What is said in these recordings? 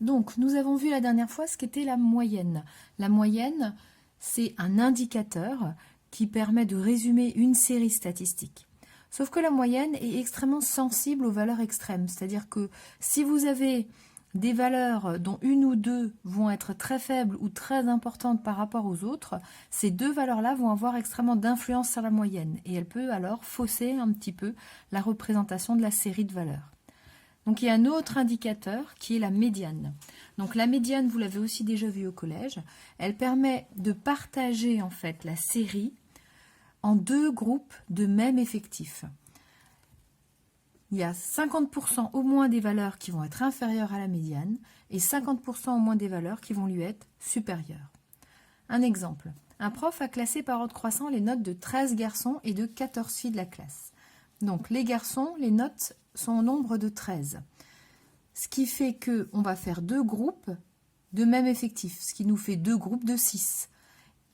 Donc, nous avons vu la dernière fois ce qu'était la moyenne. La moyenne, c'est un indicateur qui permet de résumer une série statistique. Sauf que la moyenne est extrêmement sensible aux valeurs extrêmes. C'est-à-dire que si vous avez des valeurs dont une ou deux vont être très faibles ou très importantes par rapport aux autres, ces deux valeurs-là vont avoir extrêmement d'influence sur la moyenne. Et elle peut alors fausser un petit peu la représentation de la série de valeurs. Donc il y a un autre indicateur qui est la médiane. Donc la médiane, vous l'avez aussi déjà vu au collège, elle permet de partager en fait la série en deux groupes de même effectif. Il y a 50% au moins des valeurs qui vont être inférieures à la médiane et 50% au moins des valeurs qui vont lui être supérieures. Un exemple, un prof a classé par ordre croissant les notes de 13 garçons et de 14 filles de la classe. Donc les garçons, les notes sont au nombre de 13. Ce qui fait qu'on va faire deux groupes de même effectif, ce qui nous fait deux groupes de 6.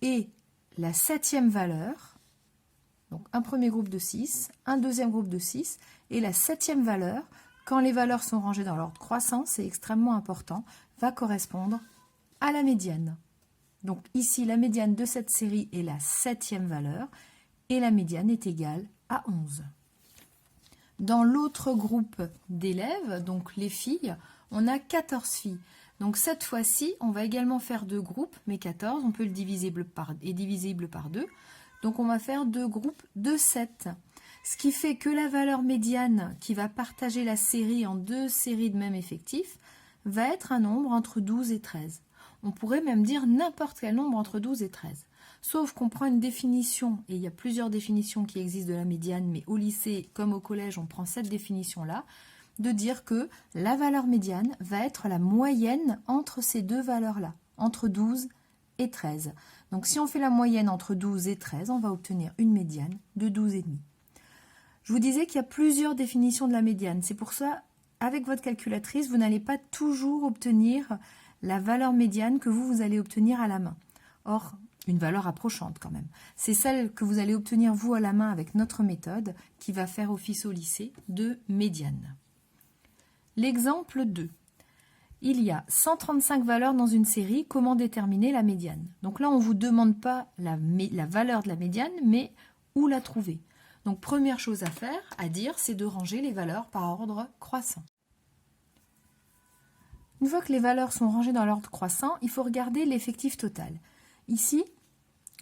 Et la septième valeur, donc un premier groupe de 6, un deuxième groupe de 6, et la septième valeur, quand les valeurs sont rangées dans l'ordre croissant, c'est extrêmement important, va correspondre à la médiane. Donc ici, la médiane de cette série est la septième valeur, et la médiane est égale à 11. Dans l'autre groupe d'élèves, donc les filles, on a 14 filles. Donc cette fois-ci, on va également faire deux groupes, mais 14, on peut le divisible par 2. Donc on va faire deux groupes de 7. Ce qui fait que la valeur médiane qui va partager la série en deux séries de même effectif va être un nombre entre 12 et 13. On pourrait même dire n'importe quel nombre entre 12 et 13. Sauf qu'on prend une définition, et il y a plusieurs définitions qui existent de la médiane, mais au lycée comme au collège, on prend cette définition-là, de dire que la valeur médiane va être la moyenne entre ces deux valeurs-là, entre 12 et 13. Donc si on fait la moyenne entre 12 et 13, on va obtenir une médiane de 12,5. Je vous disais qu'il y a plusieurs définitions de la médiane. C'est pour ça, avec votre calculatrice, vous n'allez pas toujours obtenir la valeur médiane que vous allez obtenir à la main. Or, une valeur approchante quand même. C'est celle que vous allez obtenir vous à la main avec notre méthode qui va faire office au lycée de médiane. L'exemple 2. Il y a 135 valeurs dans une série, comment déterminer la médiane? Donc là, on ne vous demande pas la valeur de la médiane, mais où la trouver. Donc première chose à faire, à dire, c'est de ranger les valeurs par ordre croissant. Une fois que les valeurs sont rangées dans l'ordre croissant, il faut regarder l'effectif total. Ici,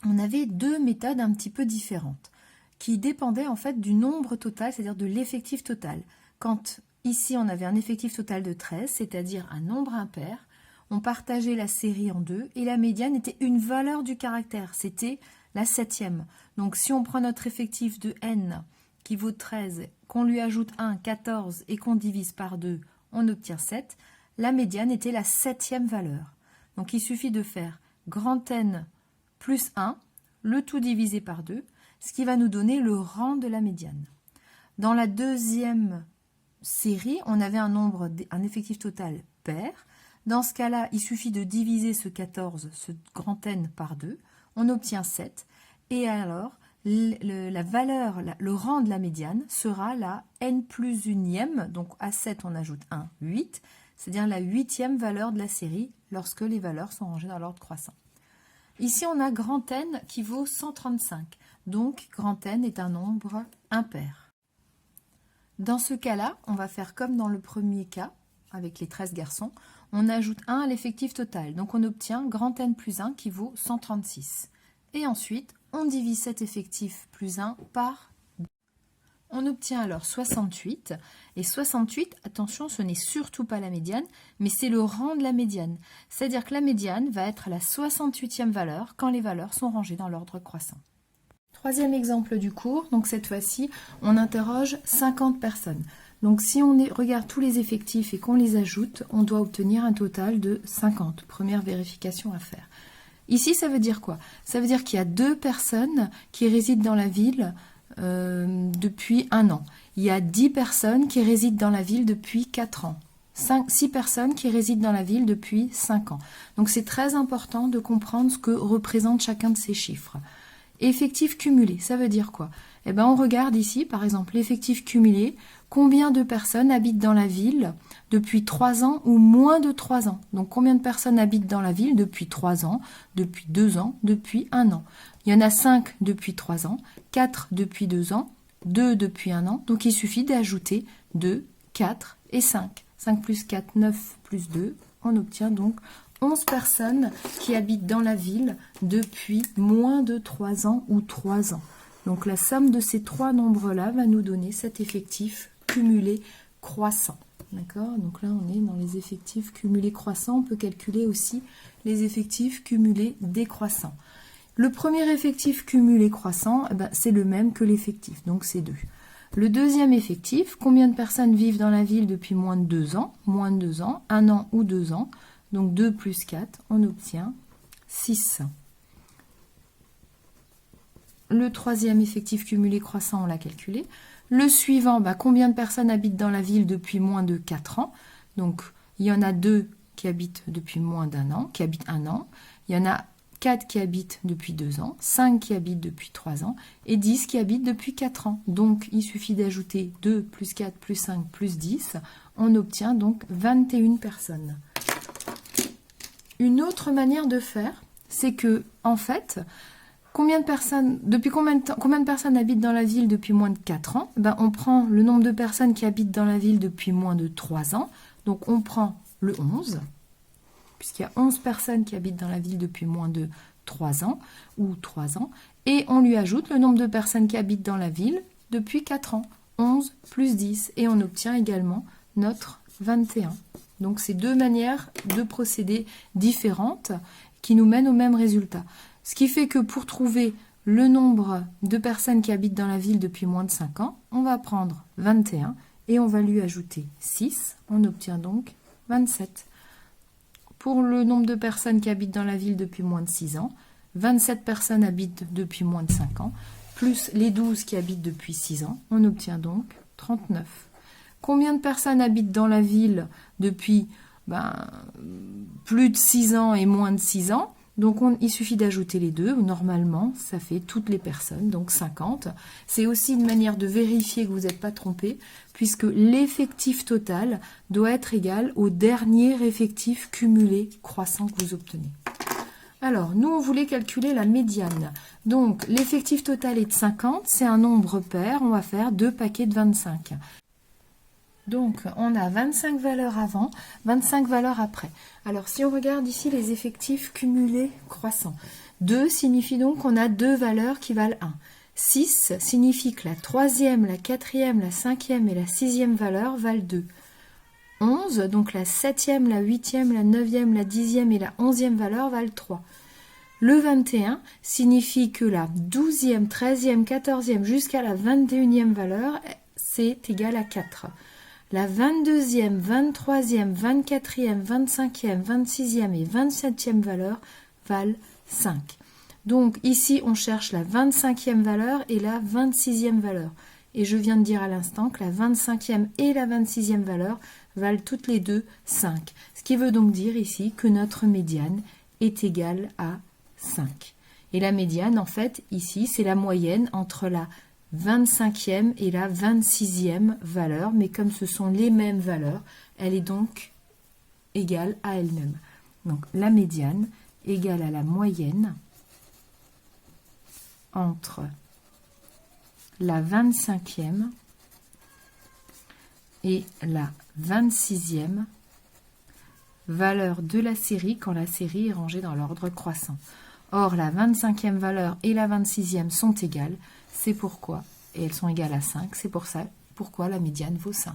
on avait deux méthodes un petit peu différentes, qui dépendaient en fait du nombre total, c'est-à-dire de l'effectif total. Quand ici on avait un effectif total de 13, c'est-à-dire un nombre impair, on partageait la série en deux, et la médiane était une valeur du caractère, c'était la septième. Donc si on prend notre effectif de n, qui vaut 13, qu'on lui ajoute 1, 14, et qu'on divise par 2, on obtient 7, la médiane était la septième valeur. Donc il suffit de faire grand N plus 1, le tout divisé par 2, ce qui va nous donner le rang de la médiane. Dans la deuxième série, on avait un effectif total pair. Dans ce cas-là, il suffit de diviser ce 14, ce grand N par 2, on obtient 7, et alors la valeur, le rang de la médiane sera la n plus unième, donc à 7 on ajoute 1, 8, c'est-à-dire la huitième valeur de la série lorsque les valeurs sont rangées dans l'ordre croissant. Ici, on a grand N qui vaut 135, donc grand N est un nombre impair. Dans ce cas-là, on va faire comme dans le premier cas, avec les 13 garçons, on ajoute 1 à l'effectif total, donc on obtient grand N plus 1 qui vaut 136. Et ensuite, on divise cet effectif plus 1 par 2. On obtient alors 68, et 68, attention, ce n'est surtout pas la médiane, mais c'est le rang de la médiane. C'est-à-dire que la médiane va être la 68e valeur quand les valeurs sont rangées dans l'ordre croissant. Troisième exemple du cours, donc cette fois-ci, on interroge 50 personnes. Donc si on regarde tous les effectifs et qu'on les ajoute, on doit obtenir un total de 50. Première vérification à faire. Ici, ça veut dire quoi? Ça veut dire qu'il y a 2 personnes qui résident dans la ville depuis 1 an. Il y a 10 personnes qui résident dans la ville depuis 4 ans. 6 personnes qui résident dans la ville depuis 5 ans. Donc c'est très important de comprendre ce que représente chacun de ces chiffres. Effectif cumulé, ça veut dire quoi? Eh ben, on regarde ici, par exemple, l'effectif cumulé. Combien de personnes habitent dans la ville depuis 3 ans ou moins de 3 ans? Donc, combien de personnes habitent dans la ville depuis 3 ans, depuis 2 ans, depuis 1 an? Il y en a 5 depuis 3 ans, 4 depuis 2 ans, 2 depuis 1 an. Donc, il suffit d'ajouter 2, 4 et 5. 5 plus 4, 9 plus 2. On obtient donc 11 personnes qui habitent dans la ville depuis moins de 3 ans ou 3 ans. Donc la somme de ces trois nombres-là va nous donner cet effectif cumulé croissant. D'accord? Donc là, on est dans les effectifs cumulés croissants. On peut calculer aussi les effectifs cumulés décroissants. Le premier effectif cumulé croissant, eh ben, c'est le même que l'effectif, donc c'est 2. Le deuxième effectif, combien de personnes vivent dans la ville depuis moins de 2 ans? Moins de 2 ans, 1 an ou 2 ans. Donc 2 plus 4, on obtient 6. Le troisième effectif cumulé croissant, on l'a calculé. Le suivant, bah, combien de personnes habitent dans la ville depuis moins de 4 ans? Donc il y en a 2 qui habitent depuis moins d'1 an, qui habitent 1 an. Il y en a 4 qui habitent depuis 2 ans, 5 qui habitent depuis 3 ans et 10 qui habitent depuis 4 ans. Donc il suffit d'ajouter 2 plus 4 plus 5 plus 10. On obtient donc 21 personnes. Une autre manière de faire, c'est que, en fait, combien de personnes habitent dans la ville depuis moins de 4 ans? Ben, on prend le nombre de personnes qui habitent dans la ville depuis moins de 3 ans. Donc, on prend le 11, puisqu'il y a 11 personnes qui habitent dans la ville depuis moins de 3 ans, ou 3 ans, et on lui ajoute le nombre de personnes qui habitent dans la ville depuis 4 ans. 11 plus 10, et on obtient également notre 21. Donc, c'est deux manières de procéder différentes qui nous mènent au même résultat. Ce qui fait que pour trouver le nombre de personnes qui habitent dans la ville depuis moins de 5 ans, on va prendre 21 et on va lui ajouter 6. On obtient donc 27. Pour le nombre de personnes qui habitent dans la ville depuis moins de 6 ans, 27 personnes habitent depuis moins de 5 ans, plus les 12 qui habitent depuis 6 ans, on obtient donc 39. Combien de personnes habitent dans la ville depuis plus de 6 ans et moins de 6 ans? Donc il suffit d'ajouter les deux. Normalement, ça fait toutes les personnes, donc 50. C'est aussi une manière de vérifier que vous n'êtes pas trompé, puisque l'effectif total doit être égal au dernier effectif cumulé croissant que vous obtenez. Alors, nous, on voulait calculer la médiane. Donc, l'effectif total est de 50, c'est un nombre pair, on va faire 2 paquets de 25. Donc, on a 25 valeurs avant, 25 valeurs après. Alors, si on regarde ici les effectifs cumulés croissants, 2 signifie donc qu'on a 2 valeurs qui valent 1. 6 signifie que la troisième, la quatrième, la cinquième et la sixième valeur valent 2. 11, donc la septième, la huitième, la neuvième, la dixième et la onzième valeur valent 3. Le 21 signifie que la 12e, 13e, 14e jusqu'à la 21e valeur, c'est égal à 4. La 22e, 23e, 24e, 25e, 26e et 27e valeur valent 5. Donc ici, on cherche la 25e valeur et la 26e valeur. Et je viens de dire à l'instant que la 25e et la 26e valeur valent toutes les deux 5. Ce qui veut donc dire ici que notre médiane est égale à 5. Et la médiane, en fait, ici, c'est la moyenne entre la 25e et la 26e valeur, mais comme ce sont les mêmes valeurs, elle est donc égale à elle-même. Donc la médiane égale à la moyenne entre la 25e et la 26e valeur de la série quand la série est rangée dans l'ordre croissant. Or, la 25e valeur et la 26e sont égales, c'est pourquoi, et elles sont égales à 5, c'est pour ça pourquoi la médiane vaut 5.